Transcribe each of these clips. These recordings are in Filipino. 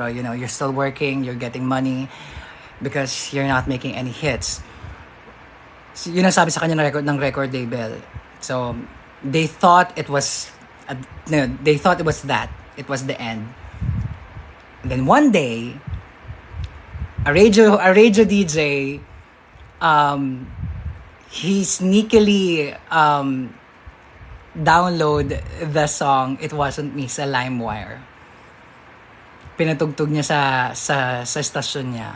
you know, you're still working, you're getting money because you're not making any hits. So, yun ang sabi sa kanya ng record label. So, they thought it was, no, they thought it was that. It was the end. And then one day, a radio DJ, he sneakily download the song It Wasn't Me sa LimeWire. Pinatugtog niya sa stasyon niya.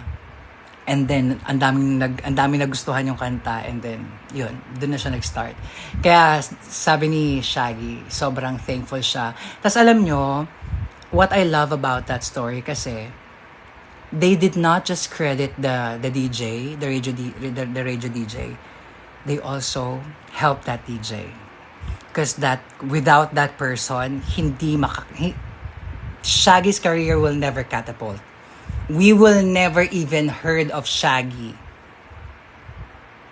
And then ang daming nagustuhan yung kanta, and then yun, doon na siya nag-start. Kaya sabi ni Shaggy, sobrang thankful siya. Tapos alam nyo, what I love about that story kasi they did not just credit the DJ, the radio DJ. They also helped that DJ. Because without that person, Shaggy's career will never catapult. We will never even heard of Shaggy.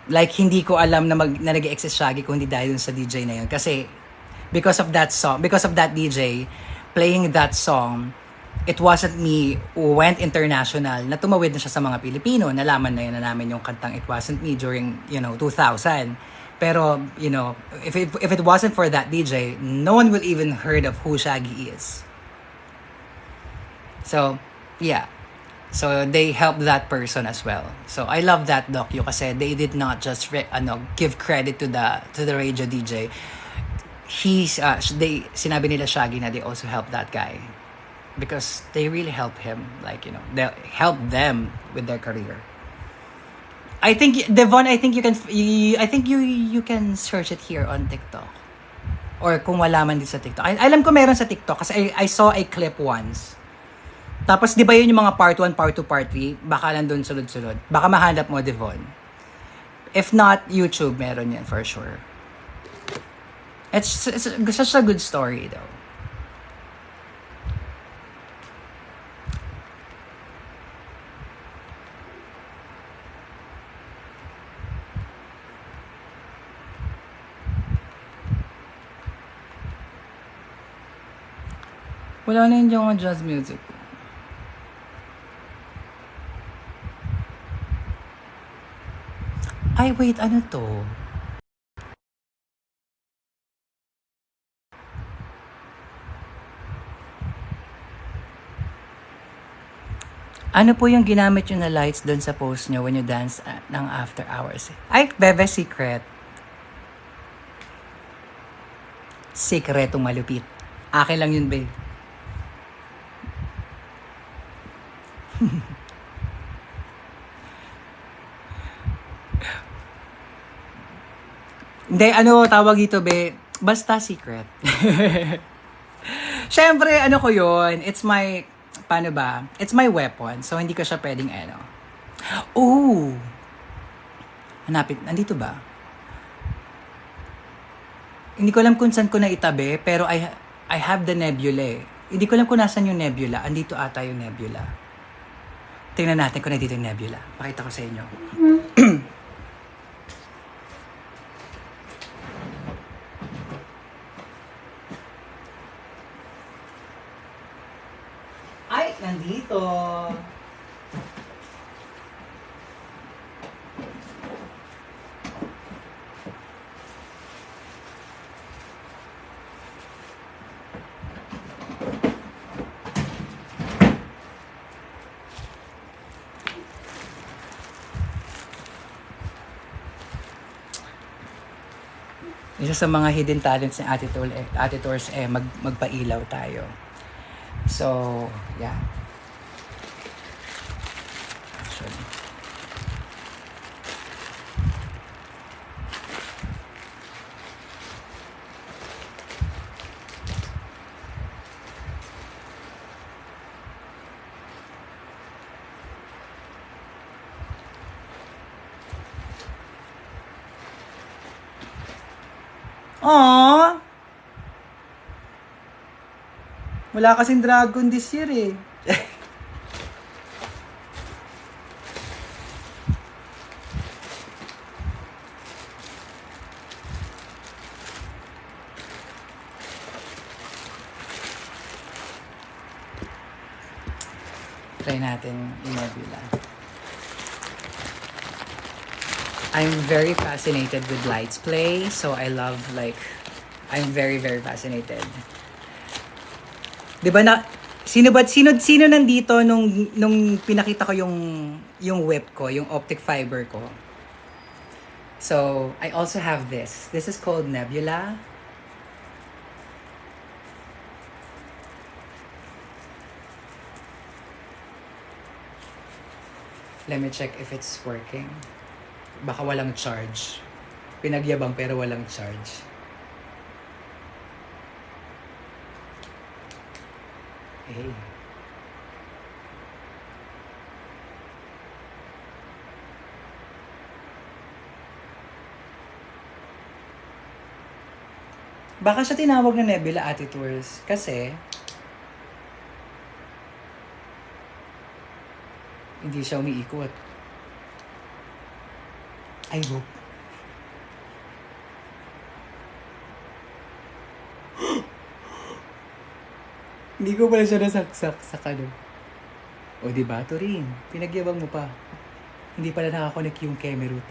Like, hindi ko alam na nag-exist Shaggy kung hindi dahil sa DJ na yun. Kasi, because of that song, because of that DJ, playing that song, It Wasn't Me went international, na tumawid na siya sa mga Pilipino. Nalaman na yun na namin yung kantang It Wasn't Me during, 2000. Pero, if it wasn't for that DJ, no one will even heard of who Shaggy is. So, yeah. So, they helped that person as well. So, I love that docu kasi they did not just give credit to the radio DJ. Sinabi nila Shaggy na they also helped that guy. Because they really help him. Like, they help them with their career. I think, Devon, you can search it here on TikTok. Or kung wala man din sa TikTok. Alam ko meron sa TikTok kasi I saw a clip once. Tapos, di ba yun yung mga part 1, part 2, part 3? Baka nandun sunod-sunod. Baka mahanap mo, Devon. If not, YouTube, meron yan for sure. It's such a good story, though. Wala na yung jazz music. Ay, wait, ano to? Ano po yung ginamit nyo na lights doon sa post nyo when you dance ng after hours? Ay, Bebe, secret. Sikretong malupit. Akin lang yun, babe. Hindi, tawag dito, be? Basta secret. Siyempre, ko yun. It's my, paano ba? It's my weapon. So, hindi ko siya pwedeng, Oh! Hanapin, nandito ba? Hindi ko alam kung saan ko na itabi, pero I have the nebula eh. Hindi ko alam kung nasan yung nebula. Andito ata yung nebula. Tingnan natin kung nandito yung nebula. Pakita ko sa inyo. Ay, nandito. Isa sa mga hidden talents ni Ate Tours magpailaw tayo. So, yeah. Actually. Aww! Wala kasing dragon this year eh. Try natin yung Nebula. I'm very fascinated with lights play. So I love I'm very, very fascinated. Di ba na, sino nandito nung pinakita ko yung whip ko, yung optic fiber ko? So, I also have this. This is called Nebula. Let me check if it's working. Baka walang charge. Pinagyabang pero walang charge. Hey. Baka siya tinawag na Nebula Attitudes kasi hindi siya umiikot. I hope. Hindi ko pala siya nasaksak sa kanon. O diba, Turin? Pinagyabang mo pa. Hindi pala nakakonect yung camera root.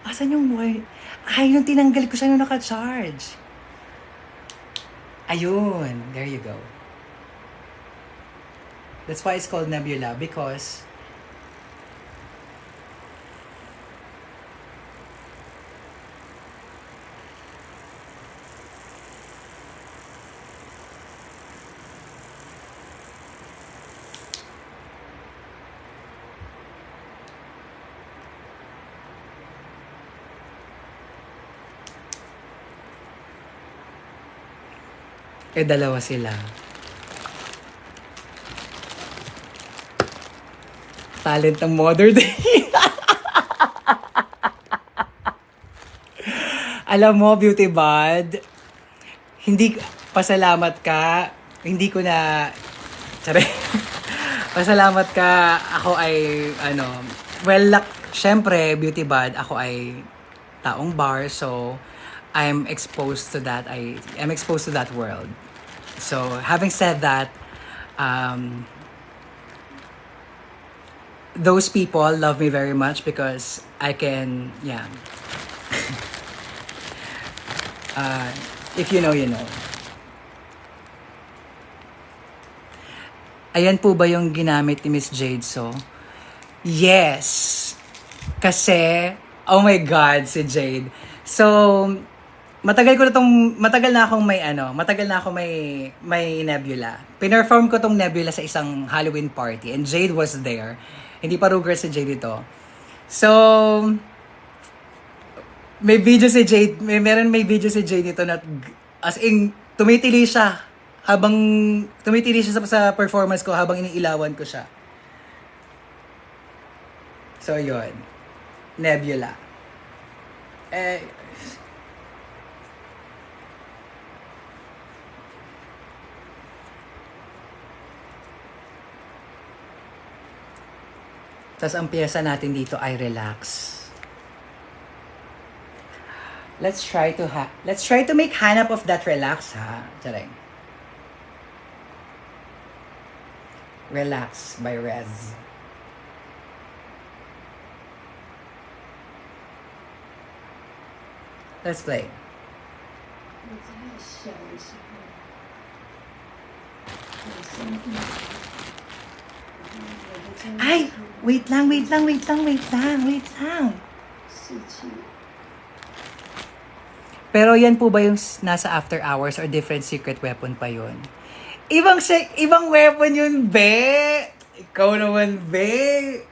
Asan yung wire? Ay, nung tinanggal ko siya nung naka-charge. Ayun. There you go. That's why it's called Nebula, because dalawa sila. Talent ng Mother Day. Alam mo, Beauty Bud, pasalamat ka, hindi ko na, pasalamat ka, ako ay, syempre, Beauty Bud, ako ay taong bar, so, I'm exposed to that, I'm exposed to that world. So, having said that, those people love me very much because I can, if you know, you know. Ayan po ba yung ginamit ni Miss Jade So? Yes! Kasi, oh my God, si Jade. So, matagal na akong may Nebula. Pinerform ko tong Nebula sa isang Halloween party and Jade was there. Hindi pa Ruger si Jade ito. So, may video si Jade dito na as in tumitili siya sa performance ko habang iniilawan ko siya. So, yun. Nebula. Tas ang piyesa natin dito ay relax. Let's try to make hanap of that relax, ha? Tsaring. Relax by Rez. Let's play. Ay! Wait lang. Pero yan po ba yung nasa after hours or different secret weapon pa yun? Ibang weapon yun, be! Ikaw naman, be!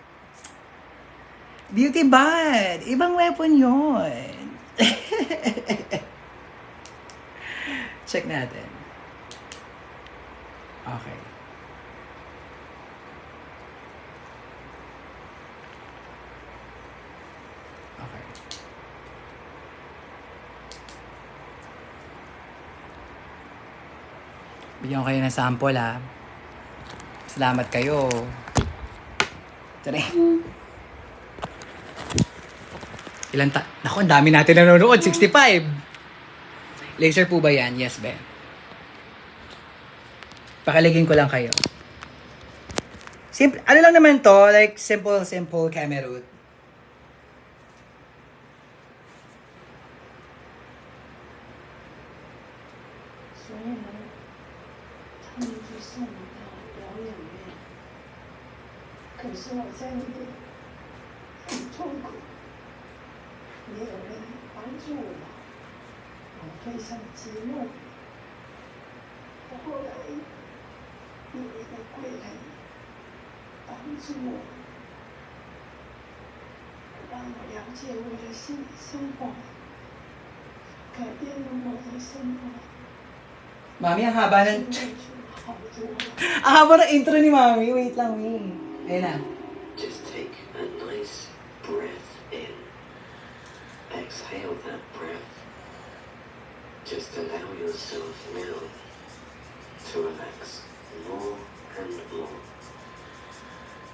Beauty Bud! Ibang weapon yun. Check natin. Okay. Okay. Bigyan ko kayo ng sample, ha. Salamat kayo. Tari. Naku, ang dami natin nanonood. 65. Laser po ba yan? Yes, be. Pakaligin ko lang kayo. Simple, ano lang naman to, like simple camera root. Mami, ang haba ng... ang haba ng intro ni Mami. Wait lang, wait. Ayun na. Just take a nice breath in. Exhale that breath. Just allow yourself now to relax more and more.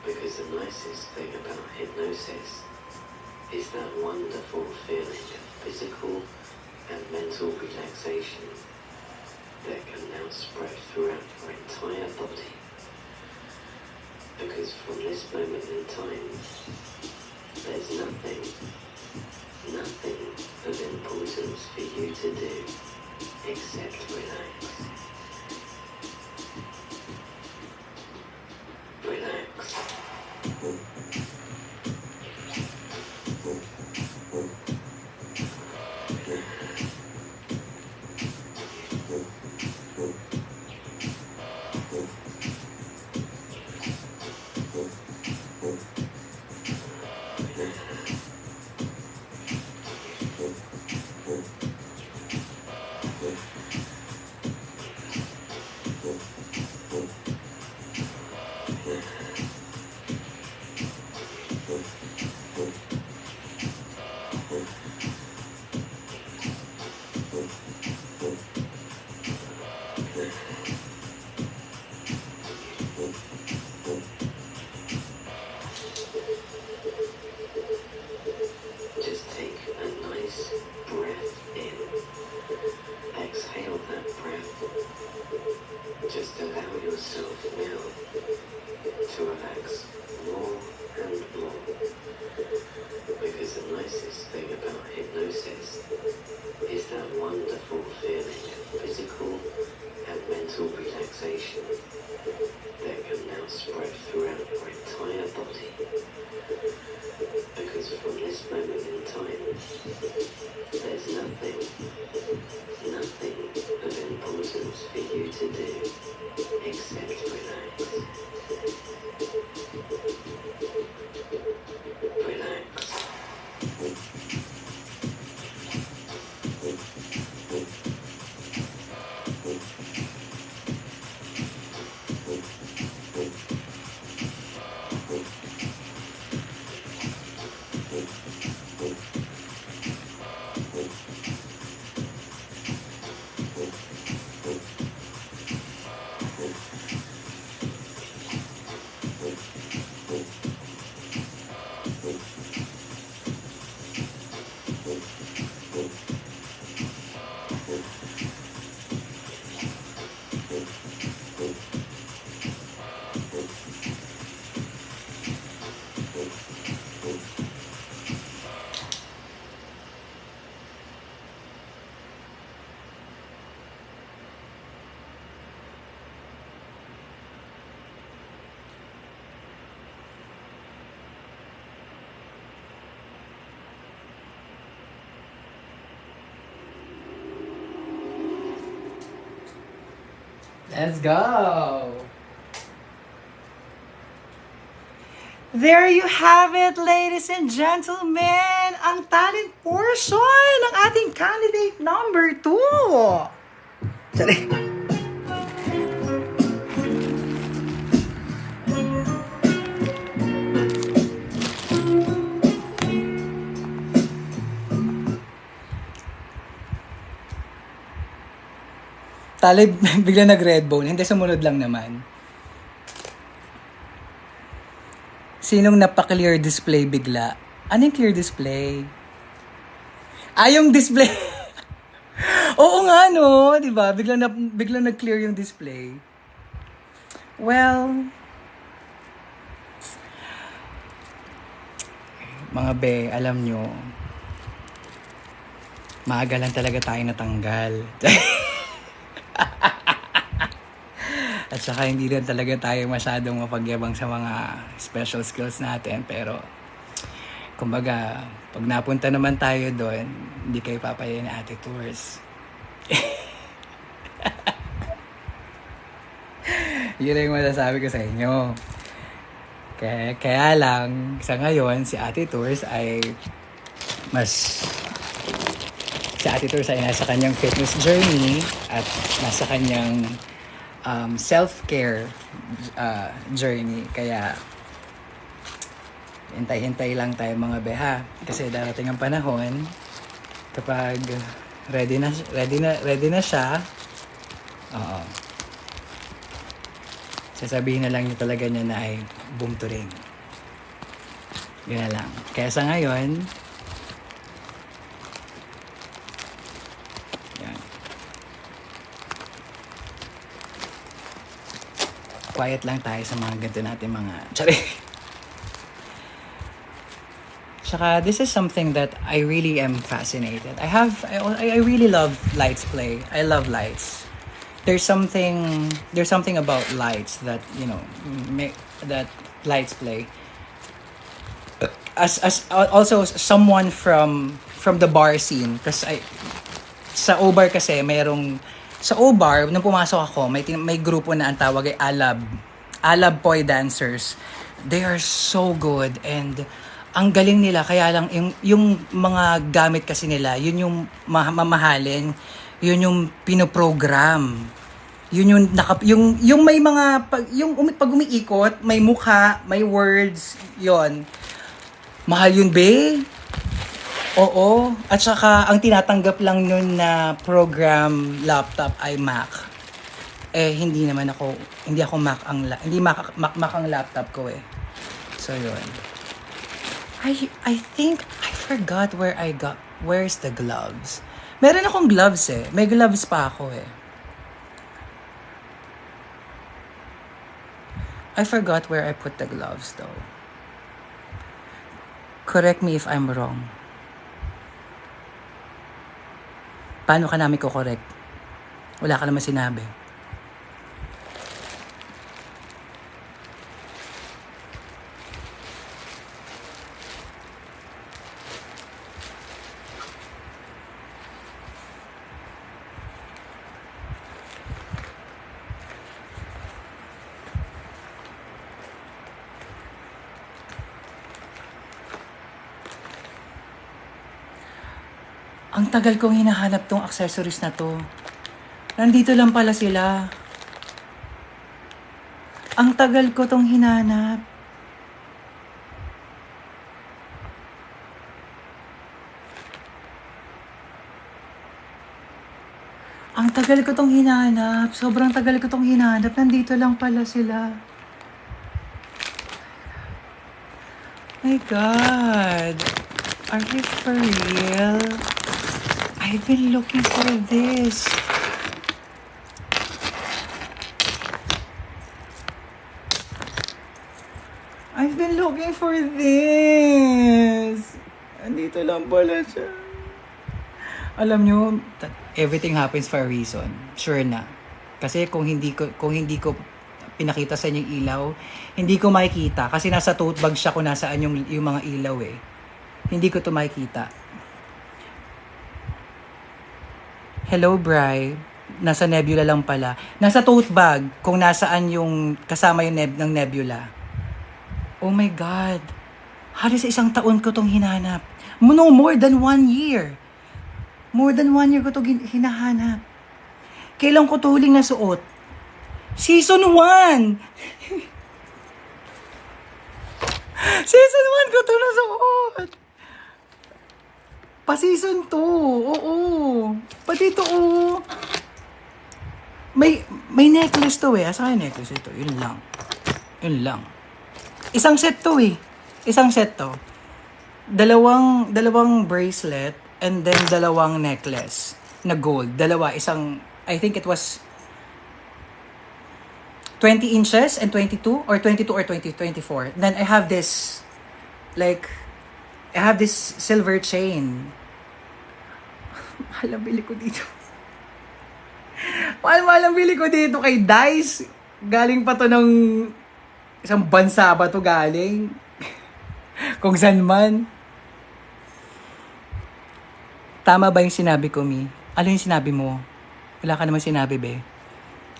Because the nicest thing about hypnosis is that wonderful feeling of physical and mental relaxation that can now spread throughout your entire body. Because from this moment in time, there's nothing of importance for you to do except relax. Relax. Just take a nice breath in. Exhale that breath. Just allow yourself now to relax more and more. Because the nicest thing about hypnosis is that wonderful feeling of physical and mental relaxation that can now spread throughout your entire body. Because from this moment in time, there's nothing of importance for you to do except relax. Relax. Let's go! There you have it, ladies and gentlemen! Ang talent portion ng ating candidate number 2! Sorry. Talib, bigla nag-red bone. Hindi, sumunod lang naman. Sinong napa-clear display bigla? Ano yung clear display? Yung display. Oo nga, no? Diba? Bigla nag-clear yung display. Well, Mga be, alam nyo, maaga lang talaga tayo natanggal. At saka hindi rin talaga tayo masyadong mapagyabang sa mga special skills natin. Pero, kumbaga, pag napunta naman tayo doon, hindi kayo papaya ni Ate Tours. Yun ang masasabi ko sa inyo. Kaya lang, sa ngayon, si Ate Tours ay si Ate Tours ay nasa kanyang fitness journey at nasa kanyang self-care journey. Kaya, hintay-hintay lang tayo mga beha. Kasi darating ang panahon, kapag ready na siya, oo, sasabihin na lang niya talaga niya na ay boom to ring. Yun na lang. Kaya sa ngayon, yan. Quiet lang tayo sa mga ganito natin mga tsari. Tsaka, this is something that I really am fascinated. I really love lights play. I love lights. There's something about lights that, you know, that lights play. As also someone from the bar scene, kasi sa O-Bar kasi sa O-Bar nung pumasok ako, may grupo na ang tawag ay Alab Poi dancers. They are so good and ang galing nila, kaya lang yung mga gamit kasi nila, yun yung mamahalin, yun yung pinoprogram. Yun yung may mga pag umiikot, may mukha, may words, yon. Mahal yun, be. Oo, at saka ang tinatanggap lang nun na program laptop ay Mac. Hindi ako Mac ang laptop ko eh. So yun. I think I forgot where's the gloves. Meron akong gloves eh. May gloves pa ako eh. I forgot where I put the gloves though. Correct me if I'm wrong. Paano ka namin ko-correct? Wala ka naman sinabi. Ang tagal kong hinahanap tong accessories na to. Nandito lang pala sila. Ang tagal ko tong hinanap. Ang tagal ko tong hinanap. Sobrang tagal ko tong hinanap. Nandito lang pala sila. My God. Are you for real? I've been looking for this. I've been looking for this. Andito lang pala siya. Alam nyo, everything happens for a reason. Sure na. Kasi kung hindi ko pinakita sa inyo yung ilaw, hindi ko makikita. Kasi nasa tote bag siya kung nasaan yung mga ilaw eh. Hindi ko to makikita. Hello, Bri. Nasa Nebula lang pala. Nasa tote bag kung nasaan yung kasama yung ng Nebula. Oh my God. Halos isang taon ko tong hinanap. No, more than 1 year. More than 1 year ko tong hinahanap. Kailan ko to huling nasuot? Season 1! Season 1 ko to nasuot! Pa-season 2, oo. Pati ito, oo. May necklace to eh. Asa yung necklace ito? Yun lang. Isang set to eh. Isang set to. Dalawang bracelet and then dalawang necklace na gold. I think it was 20 inches and 22 or 22 or 24. Then I have this like I have this silver chain. Mahal ang bili ko dito. Mahal ang bili ko dito kay Dice. Galing pa to ng isang bansa ba to galing? Kung saan man. Tama ba yung sinabi ko, Mi? Ano yung sinabi mo? Wala ka naman sinabi, be.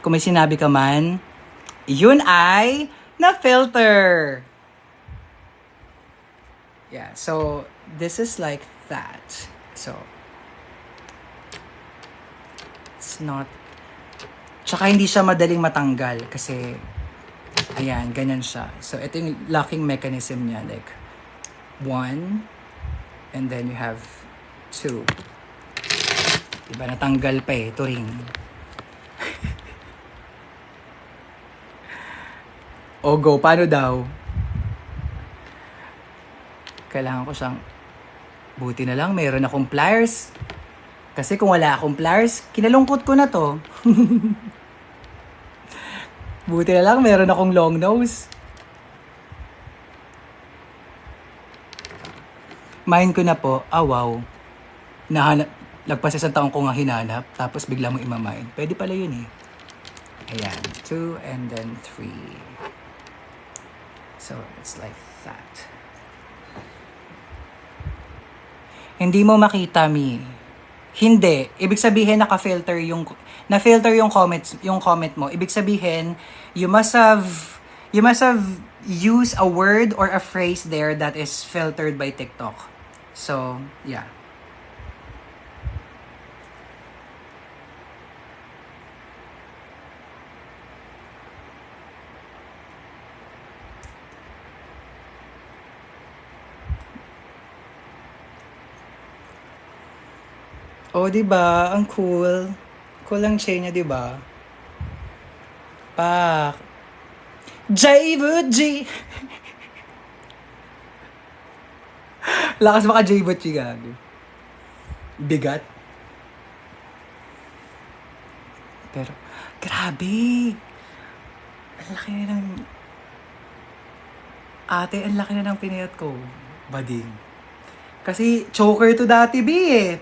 Kung may sinabi ka man, yun ay na-filter. Yeah, so this is like that. So, it's not... Tsaka hindi siya madaling matanggal kasi, ayan, ganyan siya. So, ito yung locking mechanism niya. Like, 1, and then you have 2. Diba, natanggal pa eh, ito ring. O go, paano daw? Kailangan ko siyang, buti na lang, mayroon akong pliers. Kasi kung wala akong pliers, kinalungkot ko na to. Buti na lang, mayroon akong long nose. Mind ko na po, wow. Lagpas isang taong ko nga hinanap, tapos bigla mo imamind. Pwede pala yun eh. Ayan, 2 and then 3. So, it's like that. Hindi mo makita, Mi. Hindi. Ibig sabihin na-filter yung comment mo. Ibig sabihin, you must have used a word or a phrase there that is filtered by TikTok. So, yeah. Oh, di ba? Ang cool. Cool ang chain niya, di ba? Pak. J-Butchie! Lakas baka J-Butchie, gabi. Bigat. Pero, grabe. Ang laki na ng... Ate, ang laki na ng pinayat ko. Bading. Kasi, choker to dati, B eh.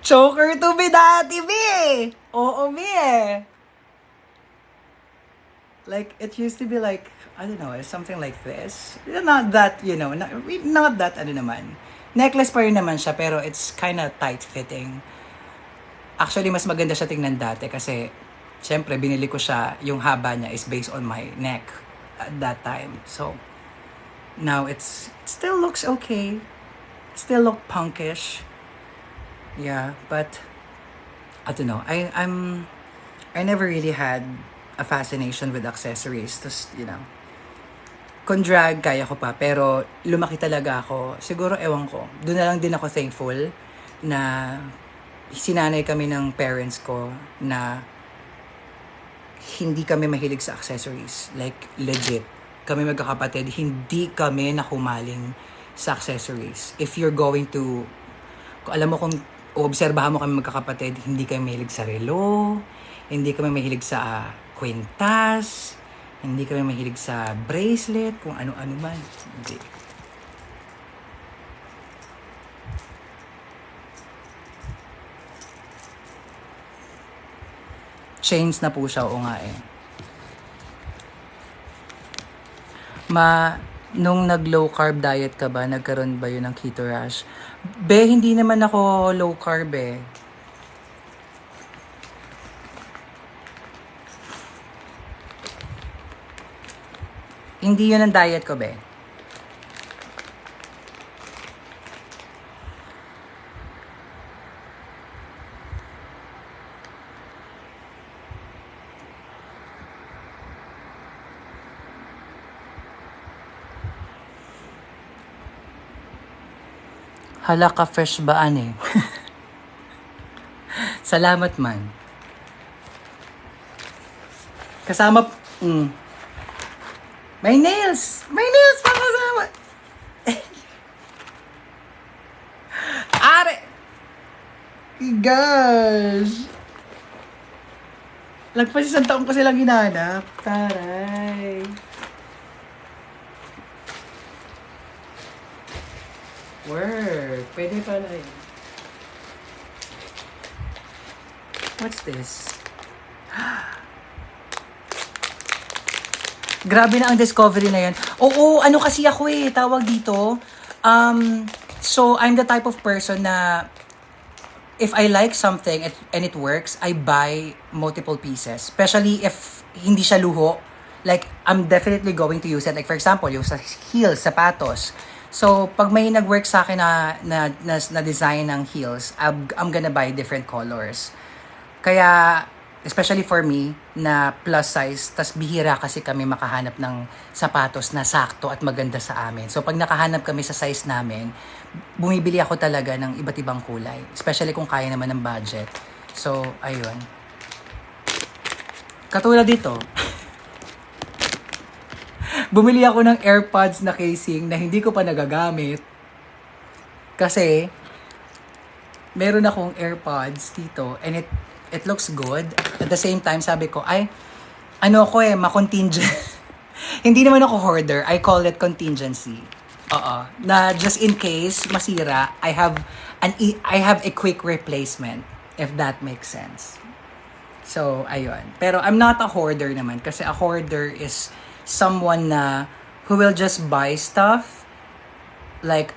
Choker to be dati, B eh. Oo, B eh. Like, it used to be like, I don't know, something like this. Not that, not that, ano naman. Necklace pa rin naman siya, pero it's kind of tight-fitting. Actually, mas maganda siya tingnan dati kasi, syempre, binili ko siya, yung haba niya is based on my neck at that time. So, now it still looks okay. It still look punkish. Yeah, but I don't know. I never really had a fascination with accessories. Just, kung drag, kaya ko pa. Pero lumaki talaga ako. Siguro, ewan ko. Doon na lang din ako thankful na sinanay kami ng parents ko na hindi kami mahilig sa accessories. Like, legit. Kami magkakapatid, hindi kami nakumaling sa accessories. If you're going to, kung alam mo kung obserbahan mo kami magkakapatid, hindi kami mahilig sa relo, hindi kami mahilig sa kwintas, hindi kami mahilig sa bracelet, kung ano-ano man. Hindi. Chains na po siya, o nga eh. Nung nag-low carb diet ka ba, nagkaroon ba yun ng keto rash? Be, hindi naman ako low carb eh. Hindi yun ang diet ko, be. Hala ka fresh ba ani? Salamat man. Kasama May nails! May nails pa kasama! Are! Gosh! Lagpas isang taon ko silang hinanap. Taray! Work. Pwede pala yun. What's this? Grabe na ang discovery na yan. Oo, ano kasi ako tawag dito. So, I'm the type of person na if I like something and it works, I buy multiple pieces. Especially if hindi siya luho. Like, I'm definitely going to use it. Like, for example, yung sa heels, sapatos. So, pag may nag-work sa akin na design ng heels, I'm gonna buy different colors. Kaya, especially for me, na plus size, tas bihira kasi kami makahanap ng sapatos na sakto at maganda sa amin. So, pag nakahanap kami sa size namin, bumibili ako talaga ng iba't ibang kulay. Especially kung kaya naman ng budget. So, ayun. Katulad dito, bumili ako ng AirPods na casing na hindi ko pa nagagamit. Kasi, meron akong AirPods dito and it looks good. At the same time, sabi ko, ay, ano ako ma-contingent. Hindi naman ako hoarder. I call it contingency. Oo. Na just in case masira, I have a quick replacement, if that makes sense. So, ayun. Pero I'm not a hoarder naman kasi a hoarder is someone na who will just buy stuff like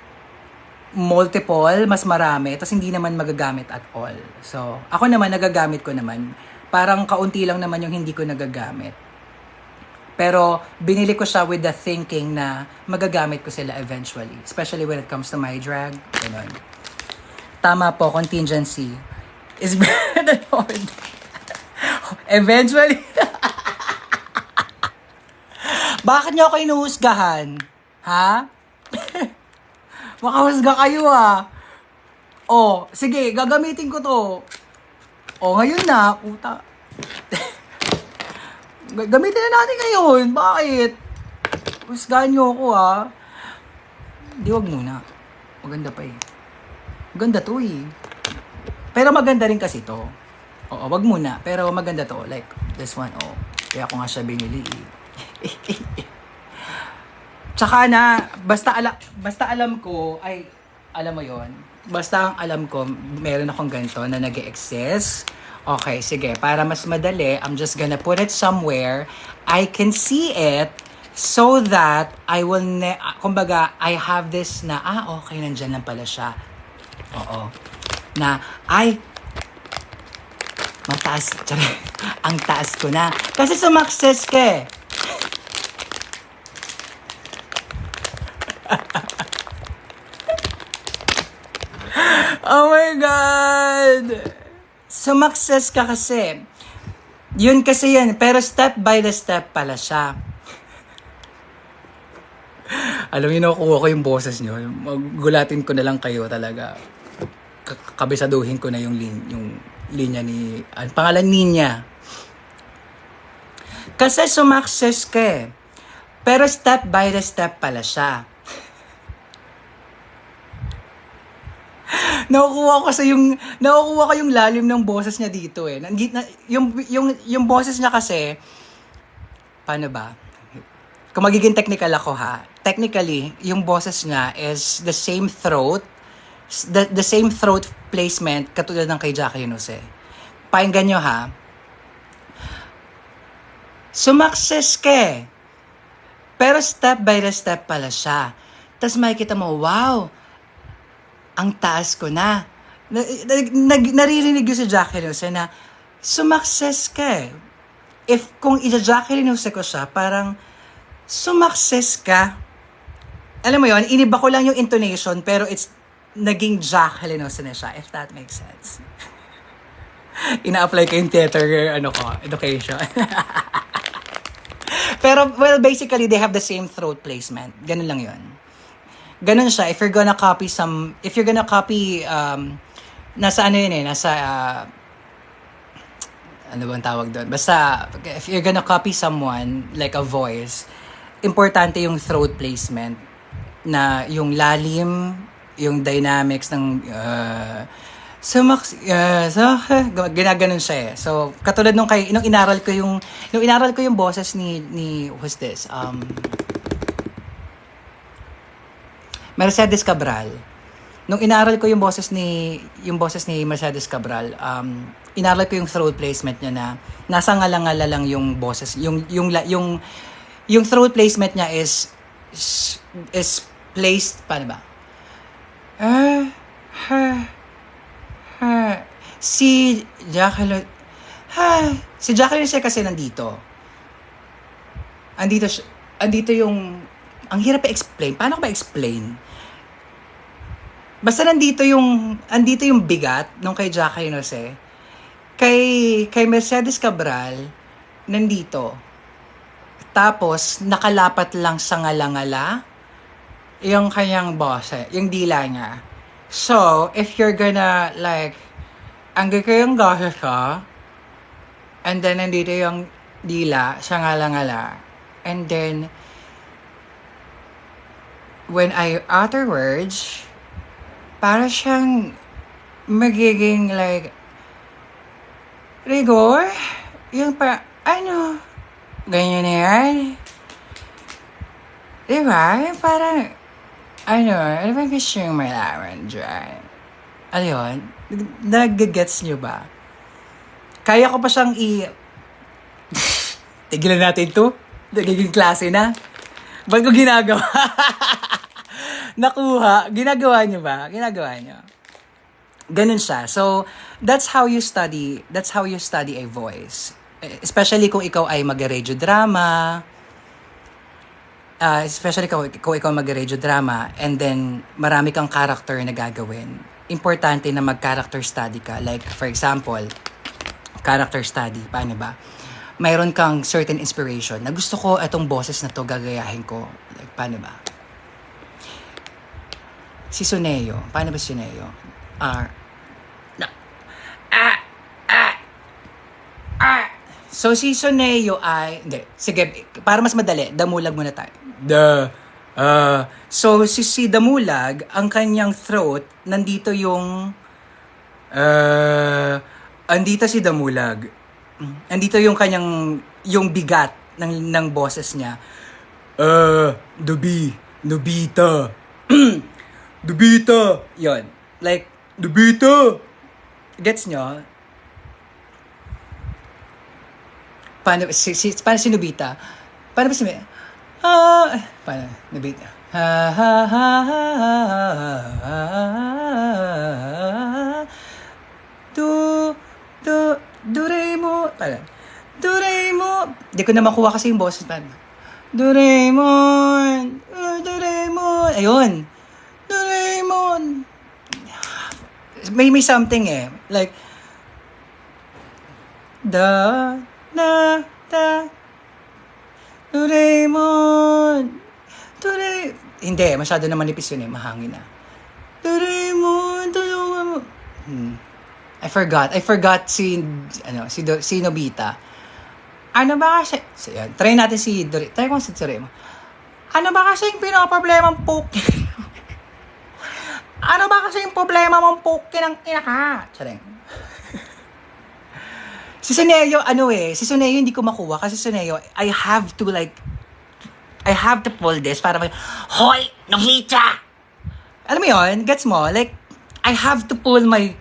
multiple, mas marami, tapos hindi naman magagamit at all. So, ako naman, nagagamit ko naman. Parang kaunti lang naman yung hindi ko nagagamit. Pero, binili ko siya with the thinking na magagamit ko sila eventually. Especially when it comes to my drag. Ganun. Tama po, contingency is better than hoard. Eventually. Bakit niyo ako inuhusgahan? Ha? Makahusga kayo Oh, sige, gagamitin ko to. Oh, ngayon na, puta. Gamitin na natin ngayon. Bakit? Husgahan niyo ako Di, wag muna. Maganda pa Maganda to Pero maganda rin kasi to. Oo, wag muna. Pero maganda to. Like, this one, Kaya ko nga siya binili Tsaka basta alam ko, alam mo yon. Basta ang alam ko, meron akong ganito na nag-e-exist. Okay, sige. Para mas madali, I'm just gonna put it somewhere. I can see it so that I will, kumbaga, I have this na, okay, nandyan lang pala siya. Oo. Na, mataas. Ang taas ko na. Kasi sumakses ka Oh my God! Sumakses ka kasi. Yun kasi yan. Pero step by the step pala siya. Alam niyo, nakukuha ko yung boses niyo. Gulatin ko na lang kayo talaga. Kabisaduhin ko na yung linya ni... pangalan niya. Kasi sumakses ka Pero step by the step pala siya. Nakukuha ko yung lalim ng boses niya dito yung boses niya kasi, paano ba? Kung magiging technical ako technically, yung boses niya is the same throat, the same throat placement katulad ng kay Jackie Jose. Pakinggan nyo Sumakses ka pero step by the step pala siya. Tapos makikita mo, wow, ang taas ko na. Naririnig yun si Jackie Jose na sumakses ka kung i-Jackie Jose ko siya, parang sumakses ka. Alam mo yon, iniba ko lang yung intonation, pero it's naging Jackie Jose na siya, if that makes sense. Ina-apply ko yung theater, education. Pero, well, basically, they have the same throat placement. Ganun lang yun. Ganun siya. If you're gonna copy nasa ano bang tawag doon? Basta, if you're gonna copy someone, like a voice, importante yung throat placement, na yung lalim, yung dynamics ng, ginaganon siya So, katulad nung inaral ko yung boses ni who's this? Mercedes Cabral. nung inaral ko yung boses ni Mercedes Cabral, inaral ko yung throat placement niya na nasa ngalangala lang yung boses, yung throat placement niya is placed, paano ba? Si Jacqueline, si Jacqueline siya kasi nandito. Andito yung, ang hirap i-explain. Paano ko ba explain? Basta andito yung bigat nung kay Jacqueline Jose. Kay Mercedes Cabral, nandito. Tapos, nakalapat lang sa ngalangala yung kanyang boses, yung dila niya. So, if you're gonna, like, anggi ko yung boses ko, and then, nandito yung dila sa ngalangala. And then, when I utter words, para siyang magiging, like, rigor, yung ganyan na yan. Diba? Parang, ano ba gusto yung malaman dyan? Ano yun? Nag-gets nyo ba? Kaya ko pa siyang tigilan natin to. Nagiging klase na. Ba't ko ginagawa? Nakuha. Ginagawa nyo ba? Ginagawa nyo. Ganun siya. So, that's how you study a voice. Especially kung ikaw ay mag-radio drama. Especially kung ikaw mag-radio drama and then marami kang character na gagawin. Importante na mag-character study ka. Like, for example, character study. Paano ba? Mayroon kang certain inspiration na gusto ko itong boses na to gagayahin ko. Like, paano ba? Si Suneo. Paano ba si Suneo? So, si Suneo ay... Hindi. Sige, para mas madali, damulag muna tayo. So, si Damulag, ang kanyang throat, nandito yung... andito si Damulag. Andito yung kanyang... Yung bigat ng boses niya. Nobita. Nobita. Yun. Like, Nobita. Gets nyo? Paano si Nobita? Paano ba si paano? Nobita. Doraemon. Paano? Doraemon. Hindi ko na makuha kasi yung boses. Paano? Doraemon. Doraemon. Ayun. Doraemon. May something eh. Like, Doraemon. Hindi, masyado na manipis yun eh. Mahangin na. Doraemon, tulungan mo. I forgot si Nobita. Ano ba kasi? So, yan. Try natin si Doraemon. Try ko si Doraemon. Ano ba kasi yung pinaka-problema mong Poki? Ano ba kasi yung problema mong Poki ng inaka? Charing. Si Suneo, si Suneo hindi ko makuha kasi Suneo, I have to pull this para Hoy! Nobita! Alam mo yun? Gets mo? Like, I have to pull my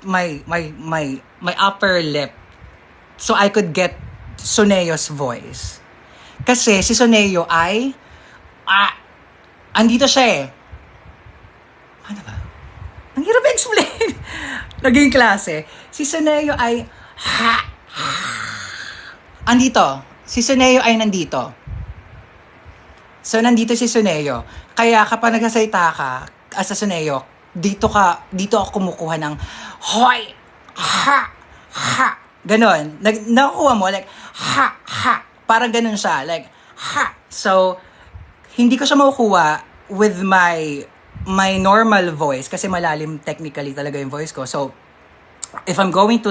upper lip so I could get Suneo's voice. Kasi si Suneo ay andito siya eh. Ano ba? Ang hirap explain. Naging klase. Si Suneo ay andito. Si Suneo ay nandito. So, nandito si Suneo. Kaya kapag nagsasalita ka, as a Suneo, dito ako kumukuha ng hoy! Ha! Ganon. Nakukuha mo, like, ha! Parang ganon siya. Like, ha! So, hindi ko siya makukuha with my normal voice kasi malalim technically talaga yung voice ko. So, if I'm going to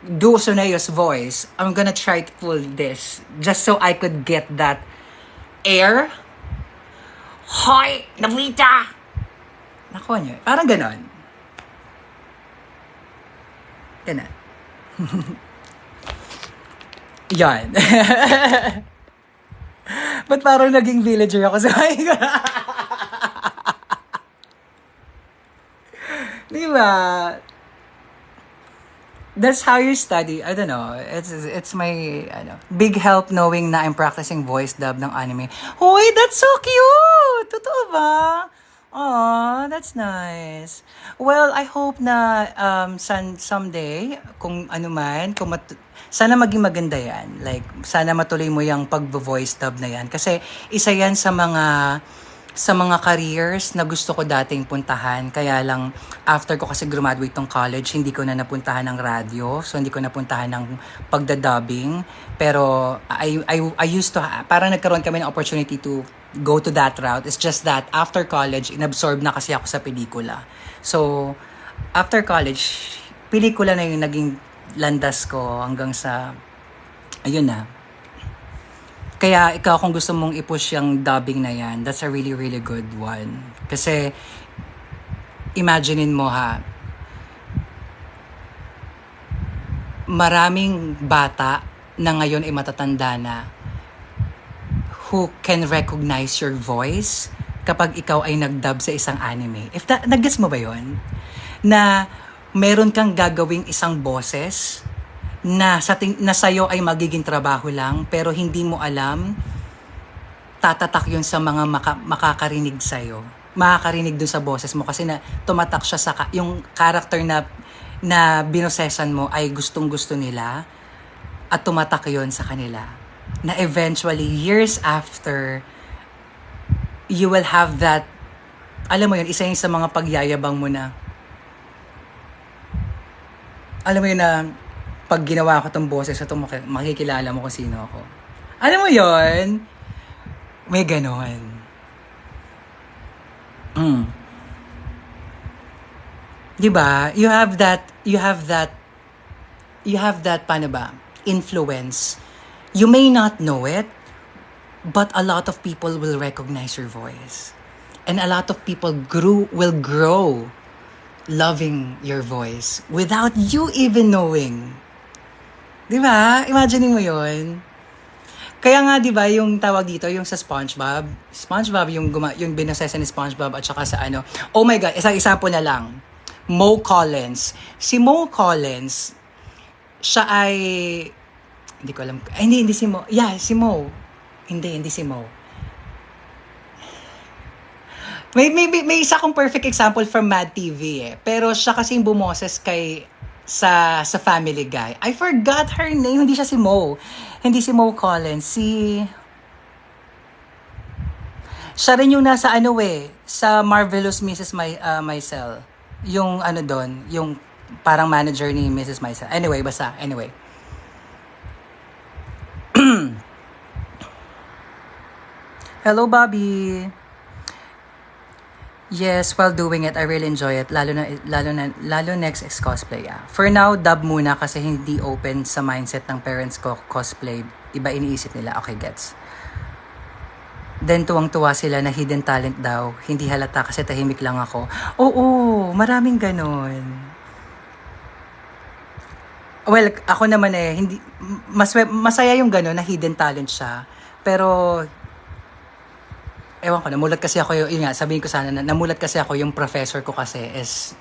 do Suneo's voice, I'm gonna try to pull this just so I could get that air. Hoy! Nobita! Nakuha niyo. Parang ganon. Ganon. Yan. Ba't parang naging villager ako sa Di ba? That's how you study. I don't know. It's my big help knowing na I'm practicing voice dub ng anime. Hoy, that's so cute! Totoo ba? Aw, that's nice. Well, I hope na someday, kung ano man, sana maging maganda yan. Like, sana matuloy mo yung pag-voice dub na yan. Kasi isa yan sa mga careers na gusto ko dating puntahan. Kaya lang, after ko kasi graduate ng college, hindi ko na napuntahan ng radio. So, hindi ko napuntahan ng pagdadubbing. Pero, I used to, parang nagkaroon kami ng opportunity to go to that route. It's just that, after college, inabsorb na kasi ako sa pelikula. So, after college, pelikula na yung naging landas ko hanggang sa, ayun na. Kaya ikaw kung gusto mong i-push yung dubbing na yan, that's a really, really good one. Kasi, imaginein mo ha, maraming bata na ngayon ay matatanda na who can recognize your voice kapag ikaw ay nag-dub sa isang anime. Nag-gets mo ba yon? Na meron kang gagawing isang boses na sa'yo ay magiging trabaho lang, pero hindi mo alam, tatatak yun sa mga makakarinig sa'yo. Makakarinig dun sa boses mo kasi na tumatak siya sa yung character na binosesan mo ay gustong-gusto nila at tumatak yun sa kanila. Na eventually, years after, you will have that, alam mo yun, isa yun sa mga pagyayabang mo na, alam mo yun na, pag ginawa ko tong boses na itong makikilala mo kung sino ako. Alam mo yon? May ganon. Diba? You have that, paano ba? Influence. You may not know it, but a lot of people will recognize your voice. And a lot of people will grow loving your voice without you even knowing. Diba? Imagine mo yun. Kaya nga, diba, yung tawag dito, yung sa SpongeBob, yung binasesa ni SpongeBob at saka sa ano, oh my God, isang example na lang, Mo Collins. Si Mo Collins, siya ay, hindi ko alam, hindi si Mo, yeah, si Mo. Hindi si Mo. May isa kong perfect example from Mad TV eh. Pero siya kasi yung bumoses sa Family Guy. I forgot her name. Hindi siya si Mo. Hindi si Mo Collins. Siya rin yung nasa sa Marvelous Mrs. Maisel. Yung doon, yung parang manager ni Mrs. Maisel. Anyway. Hello, Bobby. Yes, while doing it, I really enjoy it. Lalo next is cosplay. For now, dub muna kasi hindi open sa mindset ng parents ko cosplay. Iba iniisip nila. Okay, gets. Then tuwang-tuwa sila na hidden talent daw. Hindi halata kasi tahimik lang ako. Oo, maraming ganon. Well, ako naman hindi masaya yung ganon na hidden talent siya. Pero ewan ko, namulat kasi ako yun nga, sabihin ko sana, namulat kasi ako yung professor ko kasi is,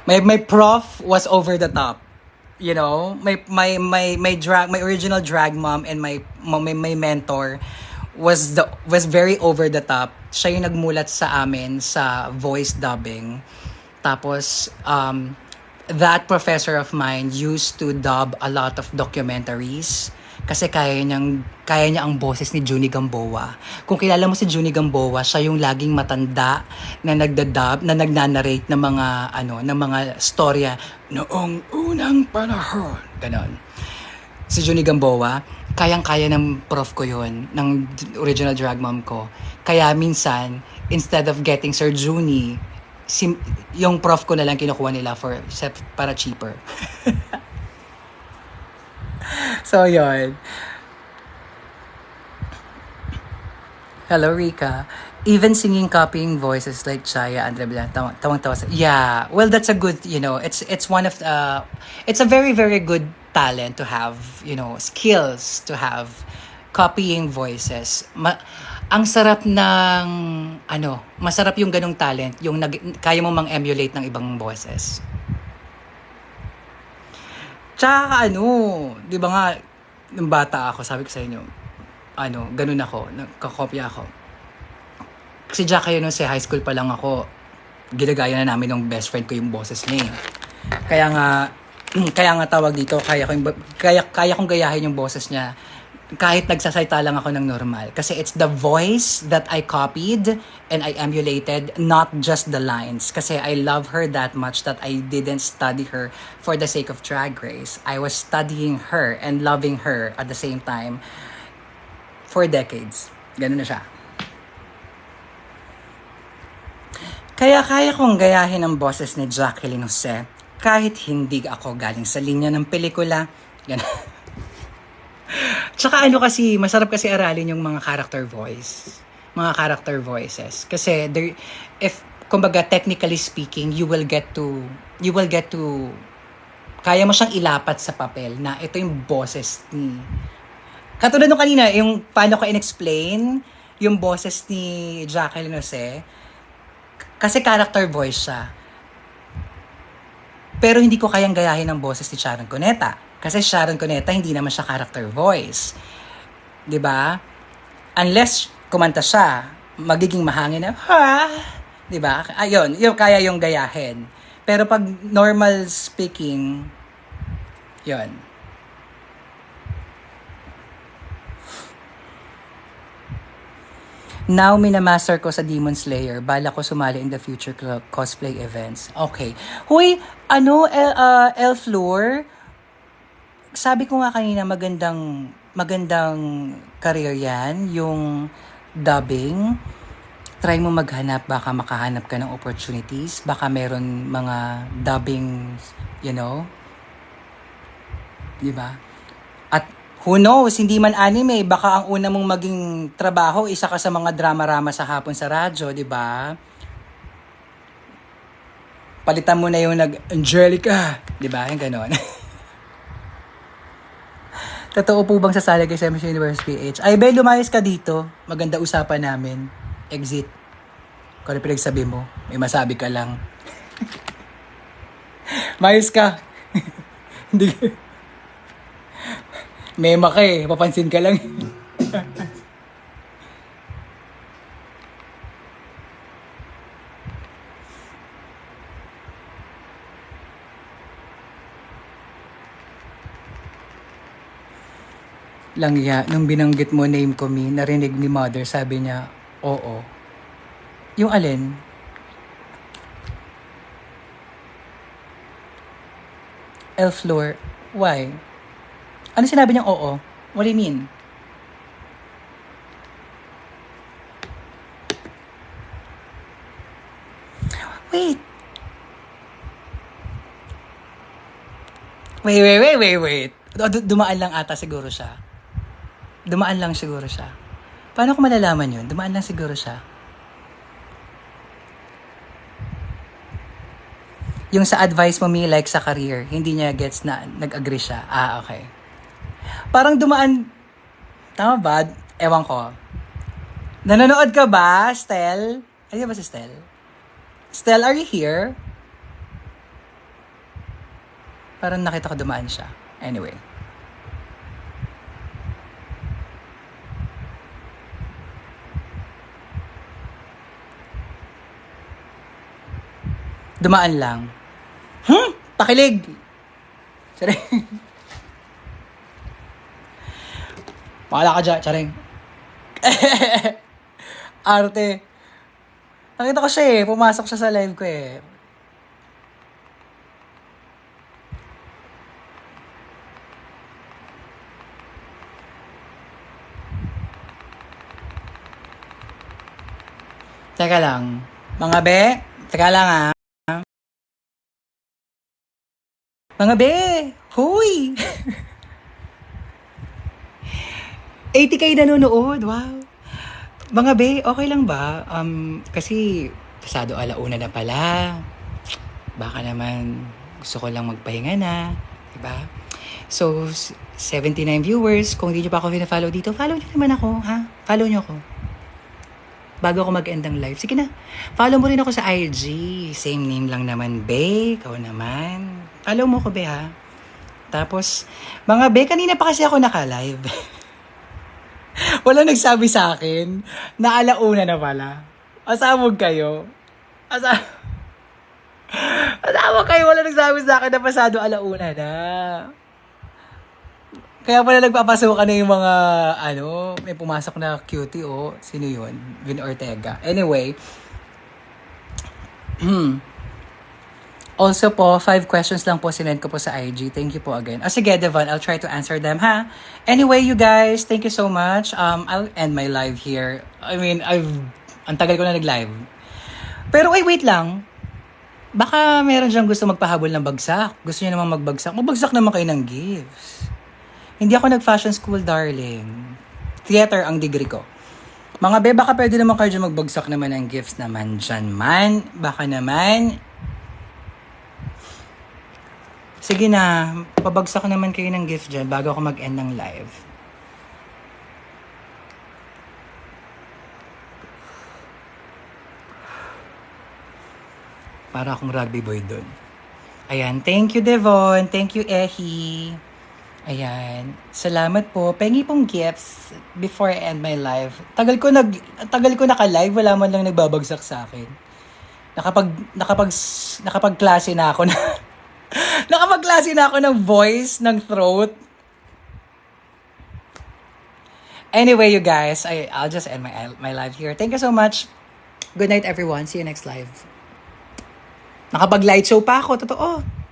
my prof was over the top. You know, my original drag mom and my mentor was very over the top. Siya yung nagmulat sa amin sa voice dubbing. Tapos, that professor of mine used to dub a lot of documentaries. Kasi kaya niya ang boses ni Junie Gamboa. Kung kilala mo si Junie Gamboa, siya yung laging matanda na nagdadub, na nagnanarrate ng mga storya noong unang panahon. Ganon. Si Junie Gamboa, kayang-kaya ng prof ko yun, ng original drag mom ko. Kaya minsan, instead of getting Sir Junie, yung prof ko na lang kinukuha nila para cheaper. So, yun. Hello, Rika. Even singing, copying voices like Chaya, Andre Blan, tawang-tawa sa... Yeah, well, that's a good, it's one of the... It's a very, very good talent to have, skills to have, copying voices. ang sarap ng, masarap yung ganong talent, yung kaya mo mang-emulate ng ibang boses. Tsaka di ba nga, nung bata ako, sabi ko sa inyo, ganun ako, nagkakopya ako. Kasi Jack, kayo nung sa high school pa lang ako, ginagaya na namin ng best friend ko yung boses niya. Kaya nga tawag dito, kaya kong gayahin yung boses niya kahit nagsasalita lang ako ng normal. Kasi it's the voice that I copied and I emulated, not just the lines. Kasi I love her that much that I didn't study her for the sake of Drag Race. I was studying her and loving her at the same time for decades. Ganun na siya. Kaya kong gayahin ang boses ni Jacqueline Jose kahit hindi ako galing sa linya ng pelikula. Ganun. Tsaka kasi, masarap kasi aralin yung mga character voices. Kasi, kumbaga, technically speaking, you will get to, kaya mo siyang ilapat sa papel na ito yung boses ni, katulad nung kanina, yung paano ko in-explain yung boses ni Jacqueline Jose, kasi character voice siya. Pero hindi ko kayang gayahin ang boses ni Sharon Cuneta. Kasi Sharon Cuneta, hindi naman siya character voice. 'Di ba? Unless kumanta siya, magiging mahangin na, ha? 'Di ba? Ayun, yung kaya yung gayahin. Pero pag normal speaking, 'yun. Now, minamaster ko sa Demon Slayer. Bala ko sumali in the future cosplay events. Okay. Huy, Elflor, sabi ko nga kanina, magandang career yan, yung dubbing. Try mo maghanap, baka makahanap ka ng opportunities, baka meron mga dubbing, diba? At who knows, hindi man anime, baka ang una mong maging trabaho, isa ka sa mga drama-rama sa hapon sa radyo, diba? Palitan mo na yung Angelica, diba? Yung ganon. Totoo po bang sasali kay Miss Universe PH? Ay, Bel, lumayas ka dito. Maganda usapan namin. Exit. Kung ano pinagsabi mo, may masabi ka lang. Mayos ka. Hindi. Mema ka papansin ka lang. Langya, nung binanggit mo name ko me, narinig ni mother, sabi niya, oo. Yung alin? Elflor, why? Ano sinabi niyang oo? What do you mean? Wait. Wait. Dumaan lang ata siguro siya. Dumaan lang siguro siya. Paano ko malalaman yun? Dumaan lang siguro siya. Yung sa advice mo, me, like sa career, hindi niya gets na nag-agree siya. Ah, okay. Parang dumaan, tama ba? Ewan ko. Nanonood ka ba, Stel? Ay, ba si Stel? Stel, are you here? Parang nakita ko dumaan siya. Anyway. Dumaan lang. Pakilig! Sorry. Pakala ka dyan, charing. Arte. Nakita ko siya pumasok siya sa live ko Teka lang. Mga be, teka lang Mga be, huy! 80k nanonood, wow. Mga be, okay lang ba? Kasi pasado 1:00 na pala. Baka naman gusto ko lang magpahinga na, diba? So, 79 viewers. Kung hindi nyo pa ako pina-follow dito, follow nyo naman ako, ha? Follow nyo ako. bago ako mag-end ng live. Sige na, follow mo rin ako sa IG. Same name lang naman, Be. Ikaw naman. Follow mo ko, Be, ha? Tapos, mga Be, kanina pa kasi ako naka-live. Wala nagsabi sa akin na alauna na pala. Asabog kayo. Asabog kayo. Wala nagsabi sa akin na pasado alauna na. Kaya pala nagpapasukan na yung mga, may pumasok na cutie, oh. Sino yun? Vin Ortega. Anyway. Also po, 5 questions lang po sinend ko po sa IG. Thank you po again. Sige, Devon, I'll try to answer them, ha? Anyway, you guys, thank you so much. I'll end my live here. I mean, ang tagal ko na nag-live. Pero wait lang. Baka meron diyang gusto magpahabol ng bagsak. Gusto niya naman magbagsak. Magbagsak naman kayo ng gifts. Hindi ako nag-fashion school, darling. Theater ang degree ko. Mga be, baka pwede naman kayo dyan magbagsak naman ng gifts naman dyan man. Baka naman. Sige na, pabagsak naman kayo ng gift dyan bago ako mag-end ng live. Para akong rugby boy dun. Ayan, thank you Devon, thank you Ehi. Ayan, salamat po. Pengi pong gifts before I end my live. Tagal ko naka-live, wala man lang nagbabagsak sa akin. Nakapagklase na ako na nakapagklase na ako ng voice, ng throat. Anyway, you guys, I'll just end my live here. Thank you so much. Good night, everyone. See you next live. Nakapag-light show pa ako, totoo.